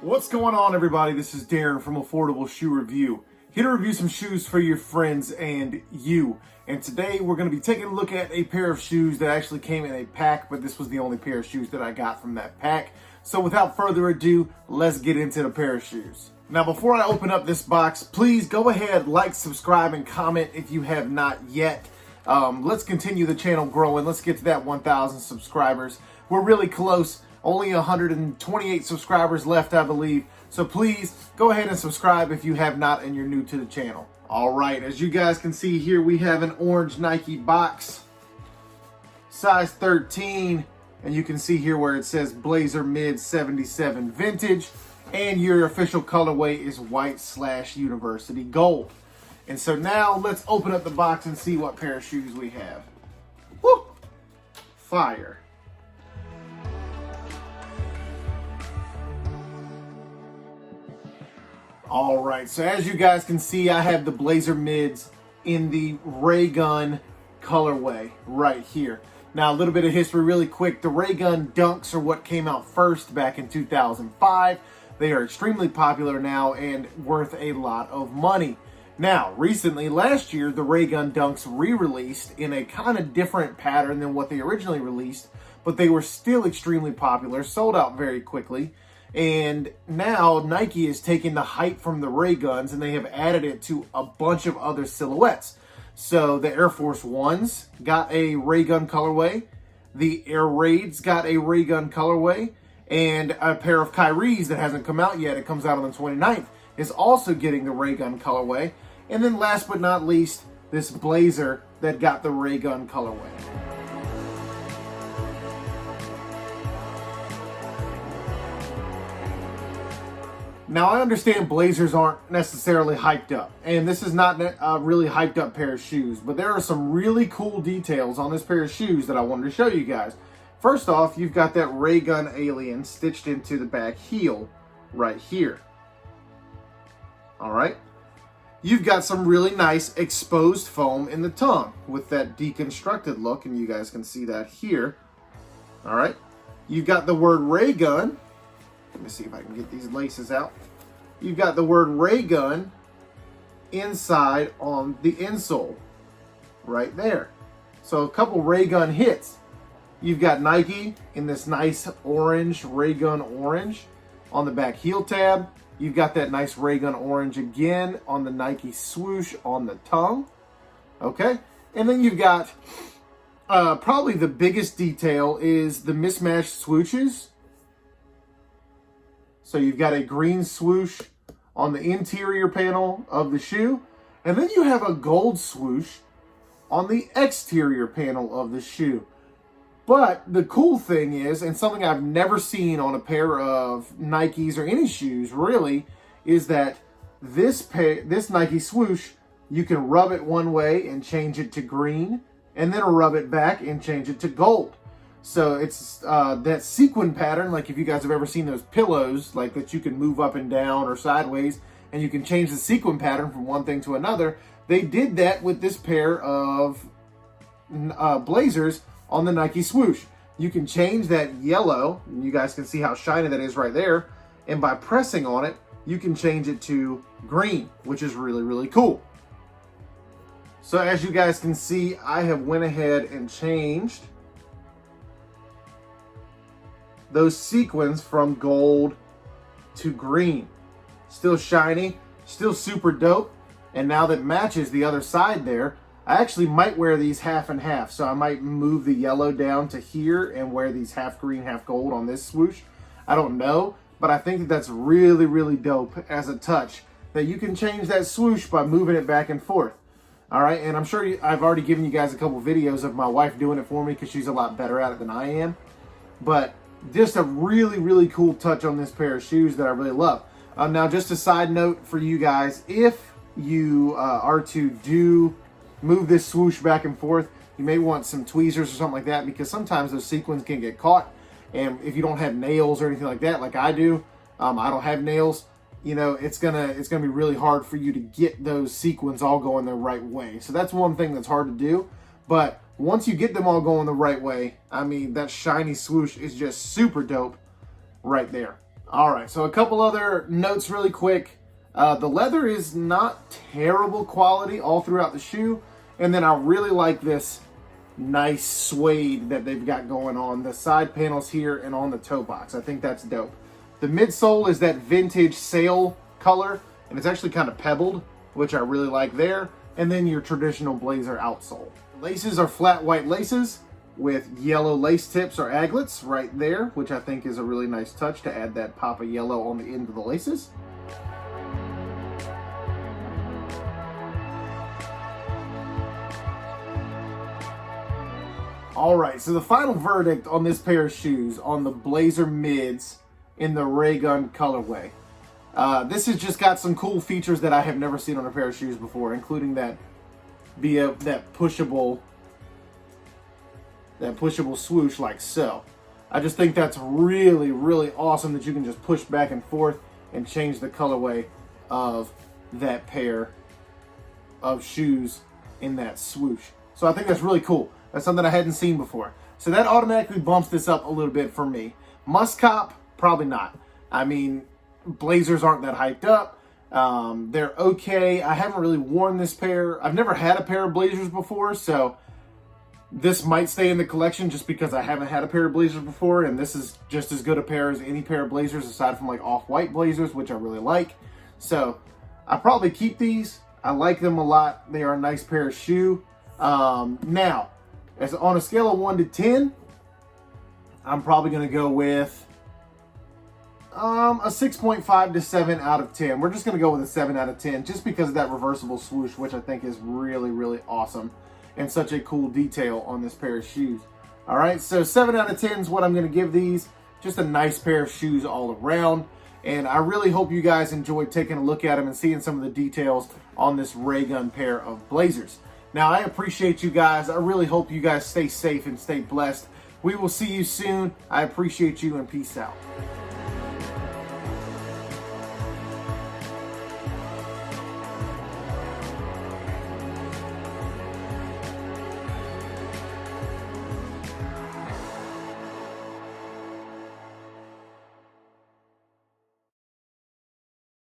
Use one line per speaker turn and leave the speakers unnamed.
What's going on, everybody? This is Darren from Affordable Shoe Review. Here to review some shoes for your friends and you. And today we're going to be taking a look at a pair of shoes that actually came in a pack, but this was the only pair of shoes that I got from that pack. So without further ado, let's get into the pair of shoes. Now, before I open up this box, please go ahead, like, subscribe, and comment if you have not yet. Let's continue the channel growing. Let's get to that 1,000 subscribers. We're really close. Only 128 subscribers left, I believe. So please go ahead and subscribe if you have not and you're new to the channel. All right, as you guys can see here, we have an orange Nike box, size 13. And you can see here where it says Blazer Mid 77 Vintage. And your official colorway is white/University Gold. And so now let's open up the box and see what pair of shoes we have. Woo! Fire. All right, so as you guys can see, I have the Blazer Mids in the Raygun colorway right here. Now, a little bit of history really quick. The Raygun Dunks are what came out first back in 2005. They are extremely popular now and worth a lot of money. Now, recently, last year, the Raygun Dunks re-released in a kind of different pattern than what they originally released, but they were still extremely popular, sold out very quickly. And now Nike is taking the hype from the Rayguns and they have added it to a bunch of other silhouettes. So the Air Force Ones got a Raygun colorway, the Air Raids got a Raygun colorway, and a pair of Kyries that hasn't come out yet, it comes out on the 29th, is also getting the Raygun colorway. And then last but not least, this Blazer that got the Raygun colorway. Now, I understand Blazers aren't necessarily hyped up, and this is not a really hyped up pair of shoes, but there are some really cool details on this pair of shoes that I wanted to show you guys. First off, you've got that Raygun alien stitched into the back heel right here. All right. You've got some really nice exposed foam in the tongue with that deconstructed look, and you guys can see that here. All right. You've got the word Raygun. Let me see if I can get these laces out. You've got the word Raygun inside on the insole right there. So a couple Raygun hits. You've got Nike in this nice orange, Raygun orange on the back heel tab. You've got that nice Raygun orange again on the Nike swoosh on the tongue. Okay. And then you've got probably the biggest detail is the mismatched swooshes. So you've got a green swoosh on the interior panel of the shoe. And then you have a gold swoosh on the exterior panel of the shoe. But the cool thing is, and something I've never seen on a pair of Nikes or any shoes really, is that this Nike swoosh, you can rub it one way and change it to green, and then rub it back and change it to gold. So it's that sequin pattern, like if you guys have ever seen those pillows, like that you can move up and down or sideways, and you can change the sequin pattern from one thing to another. They did that with this pair of Blazers on the Nike swoosh. You can change that yellow, and you guys can see how shiny that is right there, and by pressing on it, you can change it to green, which is really, really cool. So as you guys can see, I have went ahead and changed those sequins from gold to green. Still shiny, still super dope. And now that matches the other side there, I actually might wear these half and half. So I might move the yellow down to here and wear these half green, half gold on this swoosh. I don't know, but I think that that's really, really dope as a touch, that you can change that swoosh by moving it back and forth. All right, and I'm sure I've already given you guys a couple videos of my wife doing it for me because she's a lot better at it than I am. But just a really, really cool touch on this pair of shoes that I really love. Now, just a side note for you guys, if you are to move this swoosh back and forth, you may want some tweezers or something like that, because sometimes those sequins can get caught. And if you don't have nails or anything like that, like I do, I don't have nails, you know, it's gonna be really hard for you to get those sequins all going the right way. So that's one thing that's hard to do. But once you get them all going the right way, I mean, that shiny swoosh is just super dope right there. All right, so a couple other notes really quick. The leather is not terrible quality all throughout the shoe. And then I really like this nice suede that they've got going on the side panels here and on the toe box. I think that's dope. The midsole is that vintage sail color, and it's actually kind of pebbled, which I really like there. And then your traditional Blazer outsole. The laces are flat white laces with yellow lace tips or aglets right there, which I think is a really nice touch to add that pop of yellow on the end of the laces. All right, so the final verdict on this pair of shoes on the Blazer mids in the Raygun colorway. This has just got some cool features that I have never seen on a pair of shoes before, including that pushable swoosh like so. I just think that's really, really awesome that you can just push back and forth and change the colorway of that pair of shoes in that swoosh. So I think that's really cool. That's something I hadn't seen before. So that automatically bumps this up a little bit for me. Must cop? Probably not. I mean, Blazers aren't that hyped up. They're okay. I haven't really worn this pair. I've never had a pair of Blazers before, so this might stay in the collection just because I haven't had a pair of Blazers before, and this is just as good a pair as any pair of Blazers aside from like off-white Blazers, which I really like. So I probably keep these. I like them a lot. They are a nice pair of shoe. Now, as on a scale of 1 to 10, I'm probably going to go with a 6.5 to 7 out of 10. We're just going to go with a 7 out of 10 just because of that reversible swoosh, which I think is really, really awesome and such a cool detail on this pair of shoes. All right, so 7 out of 10 is what I'm going to give these. Just a nice pair of shoes all around. And I really hope you guys enjoyed taking a look at them and seeing some of the details on this Raygun pair of Blazers. Now, I appreciate you guys. I really hope you guys stay safe and stay blessed. We will see you soon. I appreciate you and peace out.